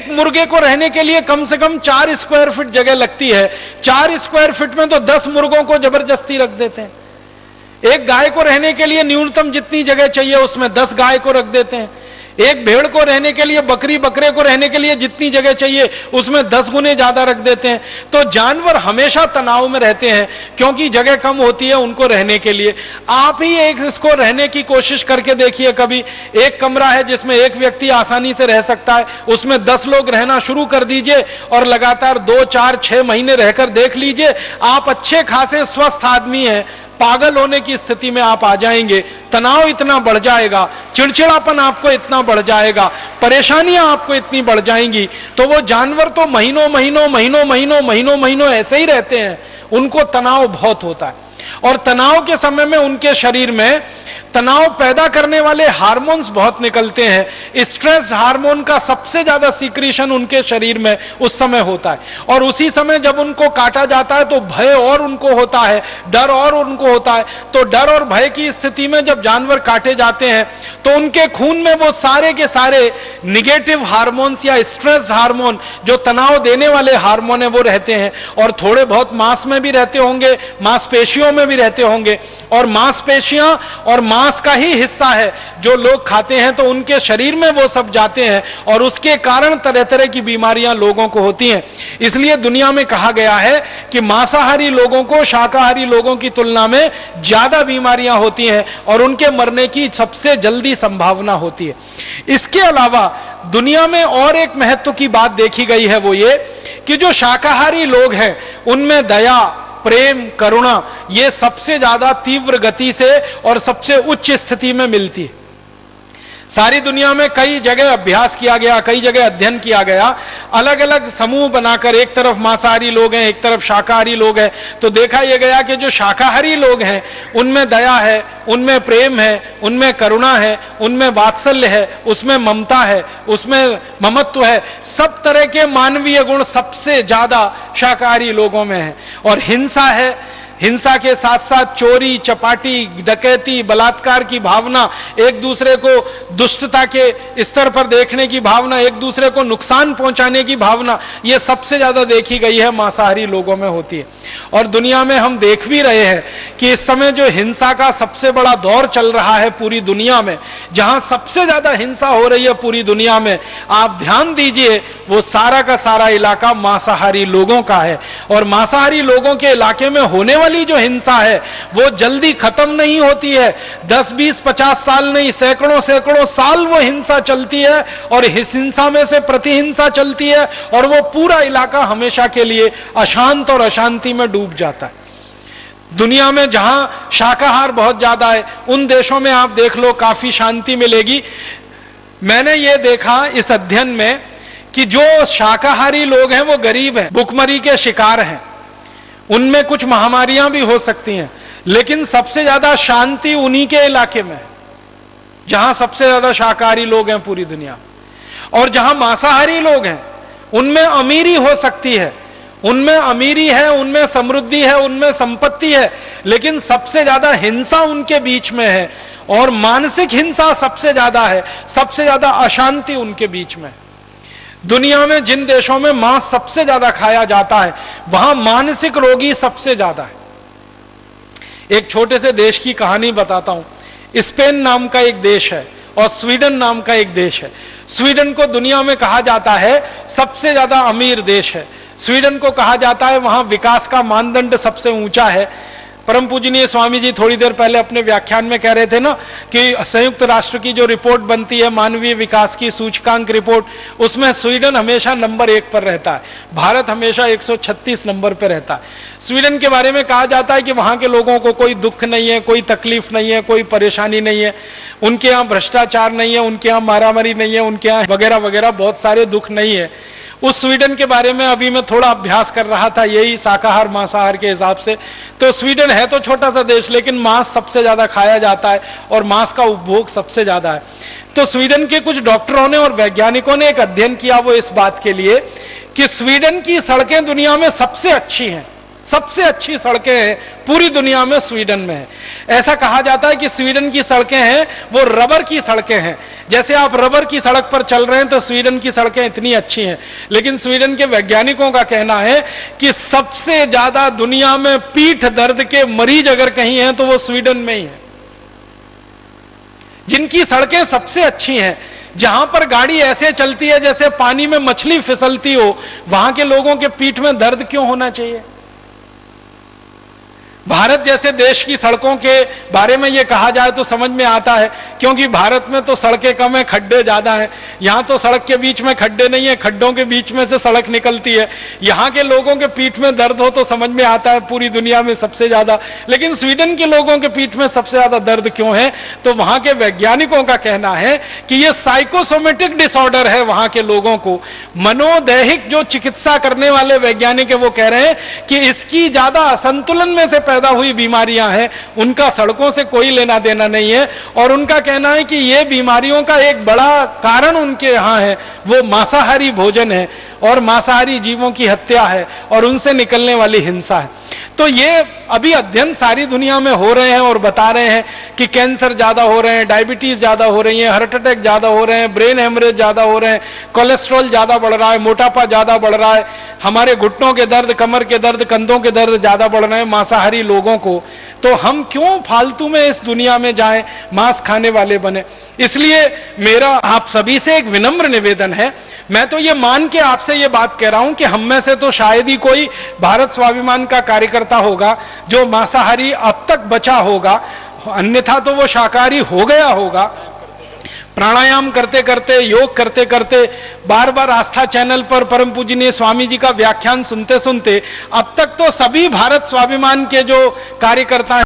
एक मुर्गे को रहने के लिए कम से कम 4 स्क्वायर फीट जगह लगती है। 4 स्क्वायर फीट में तो 10 मुर्गों को जबरदस्ती रख देते हैं। एक गाय को रहने के लिए न्यूनतम जितनी जगह चाहिए उसमें 10 गाय को रख देते हैं। एक भेड़ को रहने के लिए, बकरे को रहने के लिए जितनी जगह चाहिए उसमें 10 गुने ज्यादा रख देते हैं। तो जानवर हमेशा तनाव में रहते हैं क्योंकि जगह कम होती है उनको रहने के लिए। आप ही एक इसको रहने की कोशिश करके देखिए कभी। एक कमरा है जिसमें एक व्यक्ति आसानी से रह सकता है, उसमें 10 लोग रहना शुरू कर दीजिए और लगातार 2, 4, 6 महीने रहकर देख लीजिए, आप अच्छे खासे स्वस्थ आदमी हैं, पागल होने की स्थिति में आप आ जाएंगे। तनाव इतना बढ़ जाएगा, चिड़चिड़ापन आपको इतना बढ़ जाएगा, परेशानियां आपको इतनी बढ़ जाएंगी। तो वो जानवर तो महीनों ऐसे ही रहते हैं, उनको तनाव बहुत होता है। और तनाव के समय में उनके शरीर में तनाव पैदा करने वाले हार्मोन्स बहुत निकलते हैं। स्ट्रेस हार्मोन का सबसे ज्यादा सीक्रेशन उनके शरीर में उस समय होता है। और उसी समय जब उनको काटा जाता है तो भय और उनको होता है, डर और उनको होता है। तो डर और भय की स्थिति में जब जानवर काटे जाते हैं तो उनके खून में वो सारे के सारे निगेटिव हार्मोन्स या स्ट्रेस हार्मोन, जो तनाव देने वाले हार्मोन है, वो रहते हैं। और थोड़े बहुत मांस में भी रहते होंगे, मांसपेशियों में भी रहते होंगे। और मांसपेशियां और मांस का ही हिस्सा है जो लोग खाते हैं, तो उनके शरीर में वो सब जाते हैं और उसके कारण तरह तरह की बीमारियां लोगों को होती हैं। इसलिए दुनिया में कहा गया है कि मांसाहारी लोगों को शाकाहारी लोगों की तुलना में ज्यादा बीमारियां होती हैं और उनके मरने की सबसे जल्दी संभावना होती है। इसके अलावा दुनिया में और एक महत्व की बात देखी गई है, वो ये कि जो शाकाहारी लोग हैं उनमें दया, प्रेम, करुणा ये सबसे ज्यादा तीव्र गति से और सबसे उच्च स्थिति में मिलती है। सारी दुनिया में कई जगह अभ्यास किया गया, कई जगह अध्ययन किया गया, अलग अलग समूह बनाकर, एक तरफ मांसाहारी लोग हैं, एक तरफ शाकाहारी लोग हैं। तो देखा यह गया कि जो शाकाहारी लोग हैं उनमें दया है, उनमें प्रेम है, उनमें करुणा है, उनमें वात्सल्य है, उसमें ममता है, उसमें ममत्व है। सब तरह के मानवीय गुण सबसे ज्यादा शाकाहारी लोगों में है। और हिंसा है, हिंसा के साथ साथ चोरी, चपाटी, डकैती, बलात्कार की भावना, एक दूसरे को दुष्टता के स्तर पर देखने की भावना, एक दूसरे को नुकसान पहुंचाने की भावना, यह सबसे ज्यादा देखी गई है मांसाहारी लोगों में होती है। और दुनिया में हम देख भी रहे हैं कि इस समय जो हिंसा का सबसे बड़ा दौर चल रहा है पूरी दुनिया में, जहां सबसे ज्यादा हिंसा हो रही है पूरी दुनिया में, आप ध्यान दीजिए, वो सारा का सारा इलाका मांसाहारी लोगों का है। और मांसाहारी लोगों के इलाके में होने वाली जो हिंसा है वो जल्दी खत्म नहीं होती है। 10, 20, 50 साल नहीं, सैकड़ों साल वो हिंसा चलती है और इस हिंसा में से प्रतिहिंसा चलती है और वो पूरा इलाका हमेशा के लिए अशांत और अशांति में डूब जाता है। दुनिया में जहां शाकाहार बहुत ज्यादा है उन देशों में आप देख लो काफी शांति मिलेगी। मैंने ये देखा इस अध्ययन में कि जो शाकाहारी लोग हैं वो गरीब हैं, भुखमरी के शिकार हैं, उनमें कुछ महामारियां भी हो सकती हैं, लेकिन सबसे ज्यादा शांति उन्हीं के इलाके में है जहां सबसे ज्यादा शाकाहारी लोग हैं पूरी दुनिया। और जहां मांसाहारी लोग हैं उनमें अमीरी हो सकती है, उनमें अमीरी है, उनमें समृद्धि है, उनमें संपत्ति है, लेकिन सबसे ज्यादा हिंसा उनके बीच में है और मानसिक हिंसा सबसे ज्यादा है, सबसे ज्यादा अशांति उनके बीच में है। दुनिया में जिन देशों में मांस सबसे ज्यादा खाया जाता है वहां मानसिक रोगी सबसे ज्यादा है। एक छोटे से देश की कहानी बताता हूं। स्पेन नाम का एक देश है और स्वीडन नाम का एक देश है। स्वीडन को दुनिया में कहा जाता है सबसे ज्यादा अमीर देश है। स्वीडन को कहा जाता है वहां विकास का मानदंड सबसे ऊंचा है। परम पूजनीय स्वामी जी थोड़ी देर पहले अपने व्याख्यान में कह रहे थे ना कि संयुक्त राष्ट्र की जो रिपोर्ट बनती है मानवीय विकास की सूचकांक रिपोर्ट, उसमें स्वीडन हमेशा नंबर 1 पर रहता है, भारत हमेशा 136 नंबर पर रहता है। स्वीडन के बारे में कहा जाता है कि वहां के लोगों को कोई दुख नहीं है, कोई तकलीफ नहीं है, कोई परेशानी नहीं है, उनके यहां भ्रष्टाचार नहीं है, उनके यहां मारामारी नहीं है, उनके यहां वगैरह वगैरह बहुत सारे दुख नहीं है। उस स्वीडन के बारे में अभी मैं थोड़ा अभ्यास कर रहा था, यही शाकाहार मांसाहार के हिसाब से। तो स्वीडन है तो छोटा सा देश, लेकिन मांस सबसे ज्यादा खाया जाता है और मांस का उपभोग सबसे ज्यादा है। तो स्वीडन के कुछ डॉक्टरों ने और वैज्ञानिकों ने एक अध्ययन किया, वो इस बात के लिए कि स्वीडन की सड़कें दुनिया में सबसे अच्छी हैं, सबसे अच्छी सड़कें हैं पूरी दुनिया में स्वीडन में है। ऐसा कहा जाता है कि स्वीडन की सड़कें हैं वो रबर की सड़कें हैं। जैसे आप रबर की सड़क पर चल रहे हैं तो स्वीडन की सड़कें इतनी अच्छी हैं। लेकिन स्वीडन के वैज्ञानिकों का कहना है कि सबसे ज्यादा दुनिया में पीठ दर्द के मरीज अगर कहीं हैं तो वो स्वीडन में ही है। जिनकी सड़कें सबसे अच्छी हैं, जहां पर गाड़ी ऐसे चलती है जैसे पानी में मछली फिसलती हो, वहां के लोगों के पीठ में दर्द क्यों होना चाहिए? भारत जैसे देश की सड़कों के बारे में यह कहा जाए तो समझ में आता है, क्योंकि भारत में तो सड़कें कम है, खड्डे ज्यादा हैं। यहां तो सड़क के बीच में खड्डे नहीं है, खड्डों के बीच में से सड़क निकलती है। यहां के लोगों के पीठ में दर्द हो तो समझ में आता है पूरी दुनिया में सबसे ज्यादा। लेकिन स्वीडन के लोगों के पीठ में सबसे ज्यादा दर्द क्यों है? तो वहां के वैज्ञानिकों का कहना है कि यह साइकोसोमेटिक डिसऑर्डर है। वहां के लोगों को मनोदैहिक जो चिकित्सा करने वाले वैज्ञानिक है वो कह रहे हैं कि इसकी ज्यादा असंतुलन में से पैदा हुई बीमारियां हैं, उनका सड़कों से कोई लेना देना नहीं है। और उनका कहना है कि ये बीमारियों का एक बड़ा कारण उनके यहां है वो मांसाहारी भोजन है और मांसाहारी जीवों की हत्या है और उनसे निकलने वाली हिंसा है। तो ये अभी अध्ययन सारी दुनिया में हो रहे हैं और बता रहे हैं कि कैंसर ज्यादा हो रहे हैं, डायबिटीज ज्यादा हो रही है, हार्ट अटैक ज्यादा हो रहे हैं, ब्रेन हेमरेज ज्यादा हो रहे हैं, कोलेस्ट्रॉल ज्यादा बढ़ रहा है, मोटापा ज्यादा बढ़ रहा है, हमारे घुटनों के दर्द, कमर के दर्द, कंधों के दर्द ज्यादा बढ़ रहे हैं मांसाहारी लोगों को। तो हम क्यों फालतू में इस दुनिया में जाएं, मांस खाने वाले बने? इसलिए मेरा आप सभी से एक विनम्र निवेदन है। मैं तो ये मान के आपसे ये बात कह रहा हूं कि हम में से तो शायद ही कोई भारत स्वाभिमान का कार्यकर्ता होगा जो मांसाहारी अब तक बचा होगा, अन्यथा तो वो शाकाहारी हो गया होगा। प्राणायाम करते करते, योग करते करते, बार बार आस्था चैनल पर परम पूजनीय स्वामी जी का व्याख्यान सुनते सुनते अब तक तो सभी भारत स्वाभिमान के जो कार्यकर्ता